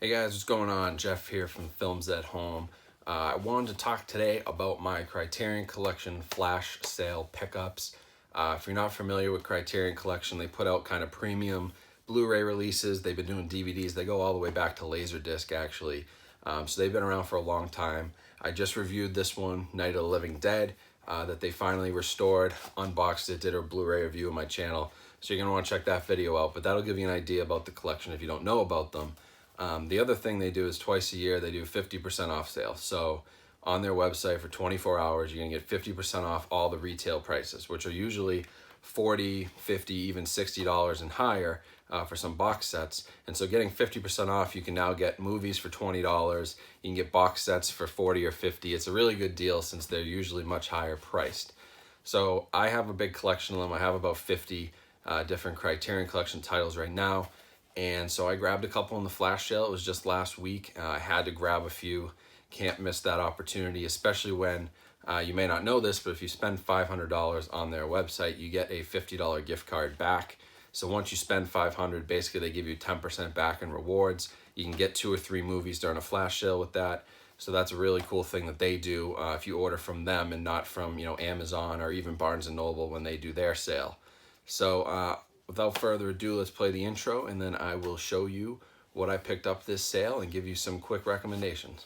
Hey guys, what's going on? Jeff here from Films at Home. I wanted to talk today about my Criterion Collection flash sale pickups. If you're not familiar with Criterion Collection, they put out kind of premium Blu-ray releases. They've been doing DVDs. They go all the way back to Laserdisc actually. So they've been around for a long time. I just reviewed this one, Night of the Living Dead, that they finally restored, unboxed it, did a Blu-ray review on my channel. So you're going to want to check that video out, but that'll give you an idea about the collection if you don't know about them. The other thing they do is twice a year, they do 50% off sale. So on their website for 24 hours, you're gonna get 50% off all the retail prices, which are usually $40, $50, even $60 and higher for some box sets. And so getting 50% off, you can now get movies for $20. You can get box sets for $40 or $50. It's a really good deal since they're usually much higher priced. So I have a big collection of them. I have about 50 different Criterion Collection titles right now. And so I grabbed a couple in the flash sale. It was just last week. I had to grab a few. Can't miss that opportunity, especially when you may not know this, but if you spend $500 on their website, you get a $50 gift card back. So once you spend $500, basically they give you 10% back in rewards. You can get 2 or 3 movies during a flash sale with that. So that's a really cool thing that they do if you order from them and not from Amazon or even Barnes & Noble when they do their sale. So without further ado, let's play the intro and then I will show you what I picked up this sale and give you some quick recommendations.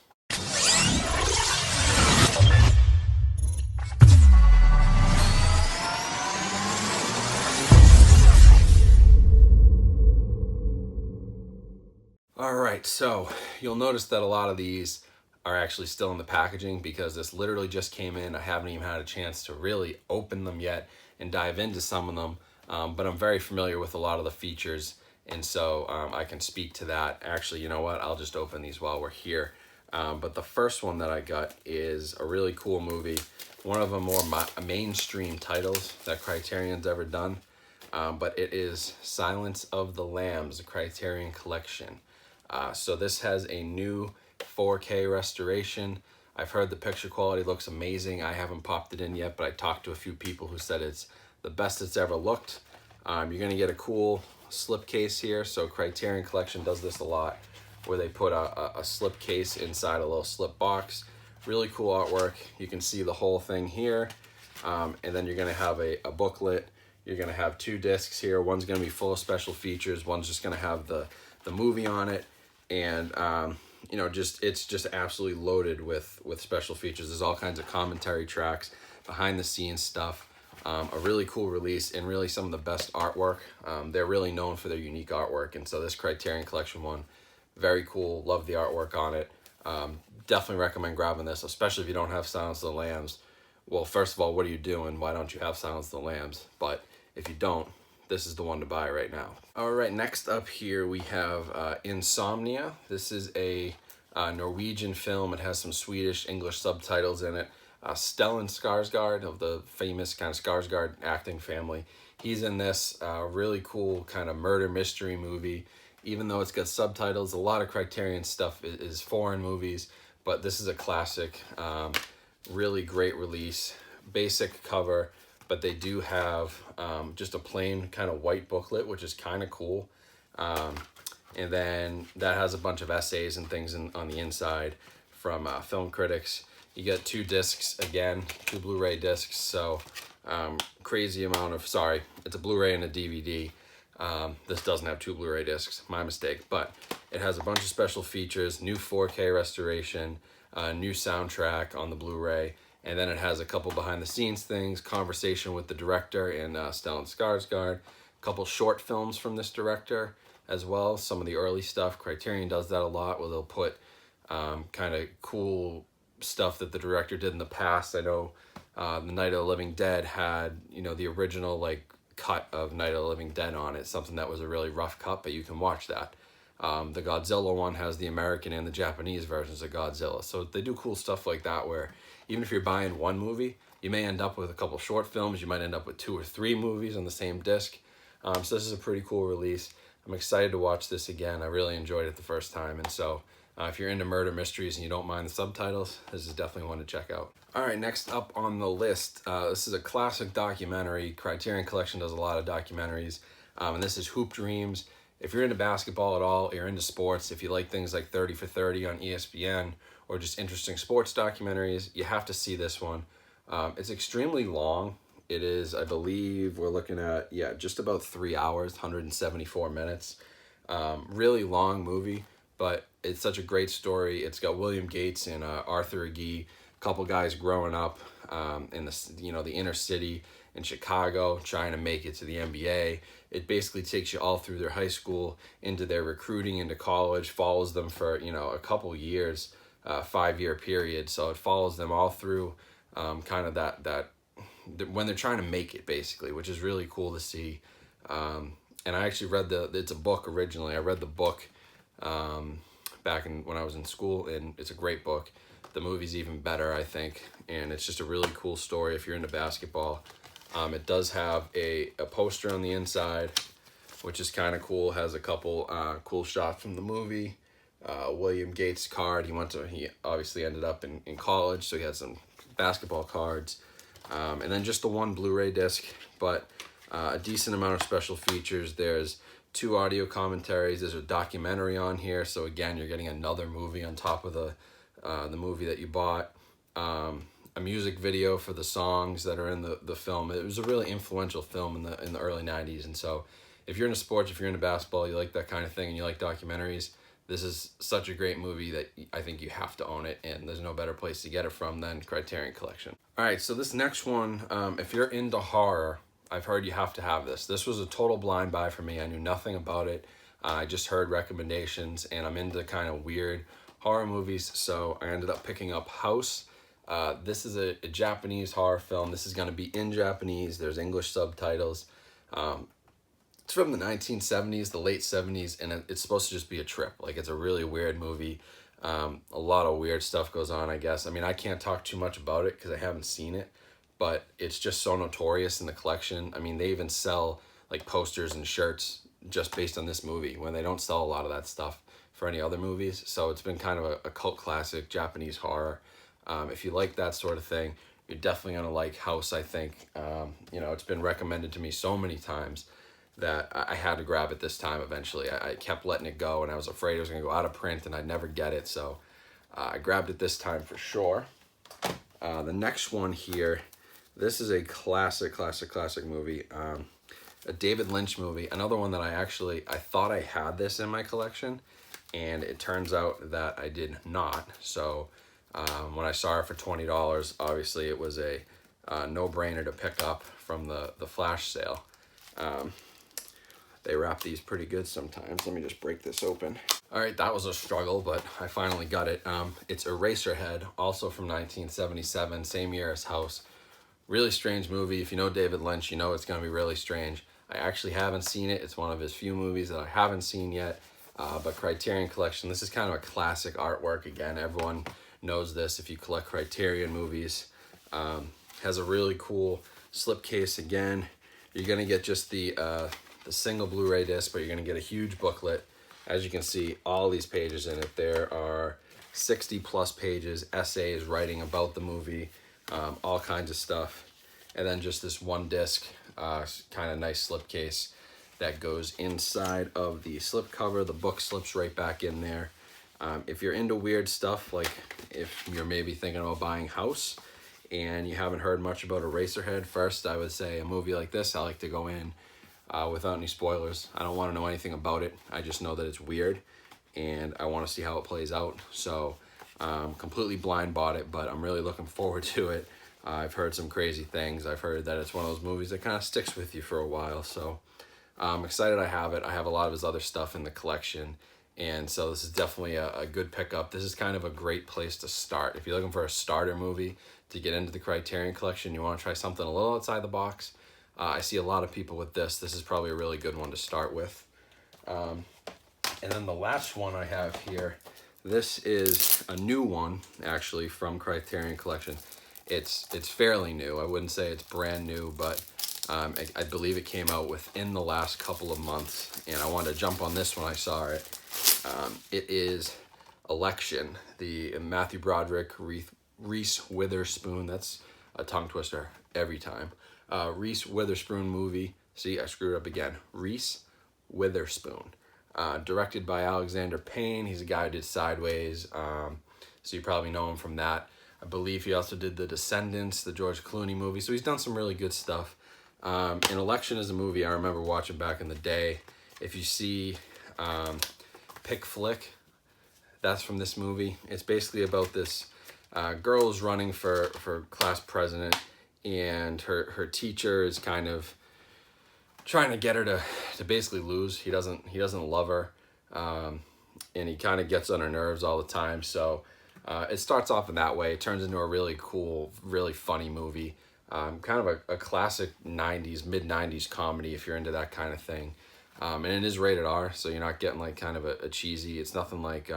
Alright, so you'll notice that a lot of these are actually still in the packaging because this literally just came in. I haven't even had a chance to really open them yet and dive into some of them. But I'm very familiar with a lot of the features, and so I can speak to that. Actually, you know what? I'll just open these while we're here. But the first one that I got is a really cool movie, one of the more mainstream titles that Criterion's ever done. But it is Silence of the Lambs, the Criterion Collection. So this has a new 4K restoration. I've heard the picture quality looks amazing. I haven't popped it in yet, but I talked to a few people who said it's the best it's ever looked. You're gonna get a cool slip case here. So Criterion Collection does this a lot, where they put a slip case inside a little slip box. Really cool artwork. You can see the whole thing here. And then you're gonna have a booklet. You're gonna have 2 discs here. One's gonna be full of special features. One's just gonna have the movie on it. And it's just absolutely loaded with special features. There's all kinds of commentary tracks, behind the scenes stuff. A really cool release and really some of the best artwork. They're really known for their unique artwork, and so this Criterion Collection one, very cool. Love the artwork on it. Definitely recommend grabbing this, especially if you don't have Silence of the Lambs. Well, first of all, what are you doing? Why don't you have Silence of the Lambs? But if you don't, this is the one to buy right now. All right, next up here we have Insomnia. This is a Norwegian film. It has some Swedish English subtitles in it. Stellan Skarsgård of the famous kind of Skarsgård acting family. He's in this really cool kind of murder mystery movie. Even though it's got subtitles, a lot of Criterion stuff is foreign movies, but this is a classic, really great release. Basic cover, but they do have just a plain kind of white booklet, which is kind of cool. And then that has a bunch of essays and things on the inside from film critics. You get 2 discs, again, 2 Blu-ray discs, so crazy amount of, sorry, it's a Blu-ray and a DVD. This doesn't have 2 Blu-ray discs, my mistake, but it has a bunch of special features, new 4K restoration, new soundtrack on the Blu-ray, and then it has a couple behind-the-scenes things, conversation with the director and Stellan Skarsgård, a couple short films from this director as well, some of the early stuff. Criterion does that a lot, where they'll put kind of cool stuff that the director did in the past. I know the Night of the Living Dead had, the original cut of Night of the Living Dead on it, something that was a really rough cut, but you can watch that. The Godzilla one has the American and the Japanese versions of Godzilla. So they do cool stuff like that, where even if you're buying one movie, you may end up with a couple short films. You might end up with 2 or 3 movies on the same disc. So this is a pretty cool release. I'm excited to watch this again. I really enjoyed it the first time, and so if you're into murder mysteries and you don't mind the subtitles, this is definitely one to check out. All right, next up on the list, this is a classic documentary. Criterion Collection does a lot of documentaries, and this is Hoop Dreams. if you're into basketball at all, you're into sports, if you like things like 30 for 30 on ESPN or just interesting sports documentaries, you have to see this one. It's extremely long. It is, I believe, we're looking at, yeah, just about 3 hours, 174 minutes. Really long movie, but it's such a great story. It's got William Gates and Arthur Agee, a couple guys growing up in the inner city in Chicago, trying to make it to the NBA. It basically takes you all through their high school, into their recruiting, into college, follows them for a couple years, 5-year period. So it follows them all through kind of that when they're trying to make it, basically, which is really cool to see. And I actually read it's a book originally. I read the book back when I was in school, and it's a great book. The movie's even better, I think, and it's just a really cool story if you're into basketball. It does have a poster on the inside, which is kind of cool. Has a couple cool shots from the movie. William Gates card. He obviously ended up in college, so he had some basketball cards. And then just the one Blu-ray disc, but a decent amount of special features. There's 2 audio commentaries. There's a documentary on here, so again, you're getting another movie on top of the movie that you bought. A music video for the songs that are in the film. It was a really influential film in the early 90s, and so if you're into sports, if you're into basketball, you like that kind of thing, and you like documentaries, this is such a great movie that I think you have to own it, and there's no better place to get it from than Criterion Collection. All right, so this next one, if you're into horror, I've heard you have to have this. This was a total blind buy for me. I knew nothing about it. I just heard recommendations, and I'm into kind of weird horror movies, so I ended up picking up House. This is a Japanese horror film. This is going to be in Japanese. There's English subtitles. It's from the 1970s, the late 70s, and it's supposed to just be a trip. Like, it's a really weird movie. A lot of weird stuff goes on, I guess. I mean, I can't talk too much about it because I haven't seen it, but it's just so notorious in the collection. I mean, they even sell like posters and shirts just based on this movie when they don't sell a lot of that stuff for any other movies. So it's been kind of a cult classic, Japanese horror. If you like that sort of thing, you're definitely going to like House, I think. It's been recommended to me so many times that I had to grab it this time eventually. I kept letting it go, and I was afraid it was going to go out of print and I'd never get it. So I grabbed it this time for sure. The next one here, this is a classic movie. A David Lynch movie. Another one that I thought I had this in my collection, and it turns out that I did not. So when I saw it for $20, obviously it was a no-brainer to pick up from the flash sale. They wrap these pretty good sometimes. Let me just break this open. All right, that was a struggle, but I finally got it. It's Eraserhead, also from 1977, same year as House. Really strange movie. If you know David Lynch, you know it's going to be really strange. I actually haven't seen it. It's one of his few movies that I haven't seen yet. But Criterion Collection, this is kind of a classic artwork. Again, everyone knows this if you collect Criterion movies. Has a really cool slipcase again. You're going to get just the single Blu-ray disc, but you're going to get a huge booklet. As you can see, all these pages in it. There are 60 plus pages, essays writing about the movie, all kinds of stuff. And then just this one disc, kind of nice slipcase that goes inside of the slipcover. The book slips right back in there. If you're into weird stuff, like if you're maybe thinking about buying House and you haven't heard much about Eraserhead, first I would say a movie like this, I like to go in without any spoilers. I don't want to know anything about it. I just know that it's weird and I want to see how it plays out. So completely blind bought it, but I'm really looking forward to it. I've heard some crazy things. I've heard that it's one of those movies that kind of sticks with you for a while. So I'm excited I have it. I have a lot of his other stuff in the collection. And so this is definitely a good pickup. This is kind of a great place to start. If you're looking for a starter movie to get into the Criterion Collection, you want to try something a little outside the box, I see a lot of people with this. This is probably a really good one to start with. And then the last one I have here, this is a new one, actually, from Criterion Collection. It's fairly new. I wouldn't say it's brand new, but I believe it came out within the last couple of months, and I wanted to jump on this when I saw it. It is Election, the Matthew Broderick, Reese Witherspoon. That's a tongue twister every time. Reese Witherspoon movie. See, I screwed up again. Reese Witherspoon. directed by Alexander Payne. He's a guy who did Sideways, so you probably know him from that. I believe he also did The Descendants, the George Clooney movie, so he's done some really good stuff. And Election is a movie I remember watching back in the day. If you see Pick Flick, that's from this movie. It's basically about this girl who's running for class president, and her teacher is kind of trying to get her to basically lose. He doesn't love her, and he kind of gets on her nerves all the time. So it starts off in that way. It turns into a really cool, really funny movie. Kind of a classic 90s, mid-90s comedy if you're into that kind of thing. And it is rated R, so you're not getting like kind of a cheesy, it's nothing like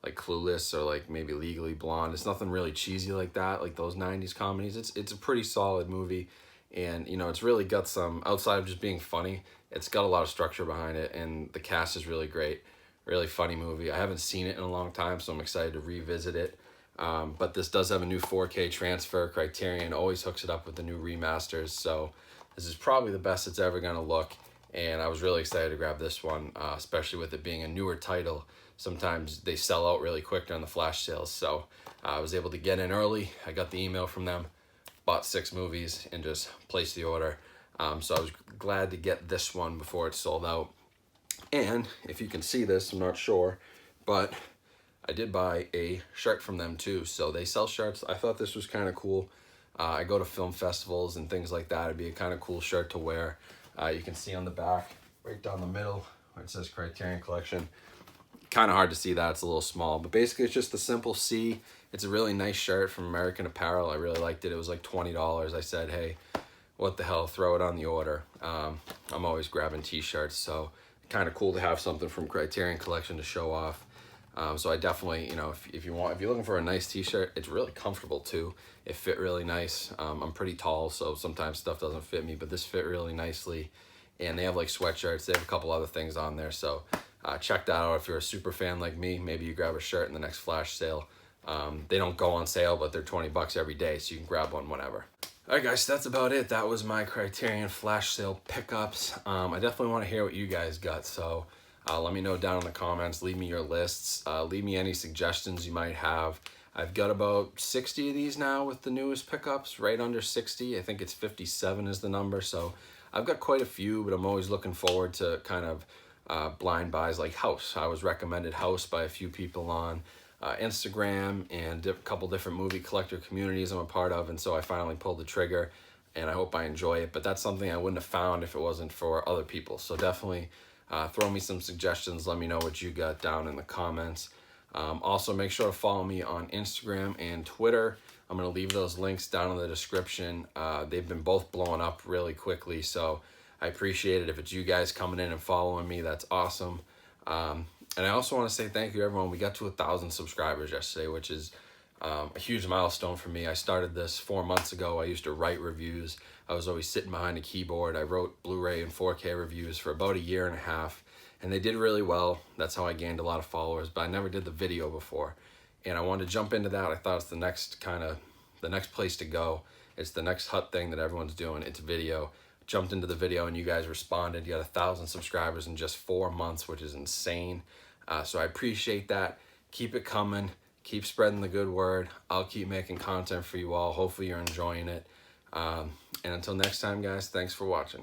Clueless or like maybe Legally Blonde. It's nothing really cheesy like that, like those 90s comedies. It's a pretty solid movie, and you know, it's really got some, outside of just being funny, it's got a lot of structure behind it, and the cast is really great. Really funny movie. I haven't seen it in a long time, so I'm excited to revisit it. But this does have a new 4K transfer. Criterion always hooks it up with the new remasters, so this is probably the best it's ever going to look, and I was really excited to grab this one, especially with it being a newer title. Sometimes they sell out really quick during the flash sales, so I was able to get in early. I got the email from them, bought 6 movies, and just placed the order. So I was glad to get this one before it sold out. And if you can see this, I'm not sure, but I did buy a shirt from them too. So they sell shirts. I thought this was kind of cool. I go to film festivals and things like that. It'd be a kind of cool shirt to wear. You can see on the back, right down the middle, where it says Criterion Collection. Kind of hard to see that, it's a little small, but basically it's just a simple C. It's a really nice shirt from American Apparel. I really liked it. It was like $20. I said, hey, what the hell, throw it on the order. I'm always grabbing t-shirts, so kind of cool to have something from Criterion Collection to show off. So I definitely, you know, if you're looking for a nice t-shirt, it's really comfortable too. It fit really nice. I'm pretty tall, so sometimes stuff doesn't fit me, but this fit really nicely. And they have like sweatshirts. They have a couple other things on there, so check that out if you're a super fan like me. Maybe you grab a shirt in the next flash sale. They don't go on sale, but they're 20 bucks every day, so you can grab one whenever. All right, guys, that's about it. That was my Criterion flash sale pickups. I definitely want to hear what you guys got, so let me know down in the comments. Leave me your lists. Leave me any suggestions you might have. I've got about 60 of these now with the newest pickups, right under 60. I think it's 57 is the number, so I've got quite a few, but I'm always looking forward to kind of blind buys like House. I was recommended House by a few people on Instagram and a couple different movie collector communities I'm a part of, and so I finally pulled the trigger, and I hope I enjoy it. But that's something I wouldn't have found if it wasn't for other people, so definitely throw me some suggestions. Let me know what you got down in the comments. Also, make sure to follow me on Instagram and Twitter. I'm going to leave those links down in the description. They've been both blowing up really quickly, so I appreciate it. If it's you guys coming in and following me, that's awesome. And I also want to say thank you to everyone. We got to 1,000 subscribers yesterday, which is a huge milestone for me. I started this 4 months ago. I used to write reviews. I was always sitting behind a keyboard. I wrote Blu-ray and 4K reviews for about 1.5 years, and they did really well. That's how I gained a lot of followers, but I never did the video before. And I wanted to jump into that. I thought it's the next place to go. It's the next hot thing that everyone's doing. It's video. Jumped into the video and you guys responded. You got 1,000 subscribers in just 4 months, which is insane. So I appreciate that. Keep it coming. Keep spreading the good word. I'll keep making content for you all. Hopefully you're enjoying it. And until next time, guys, thanks for watching.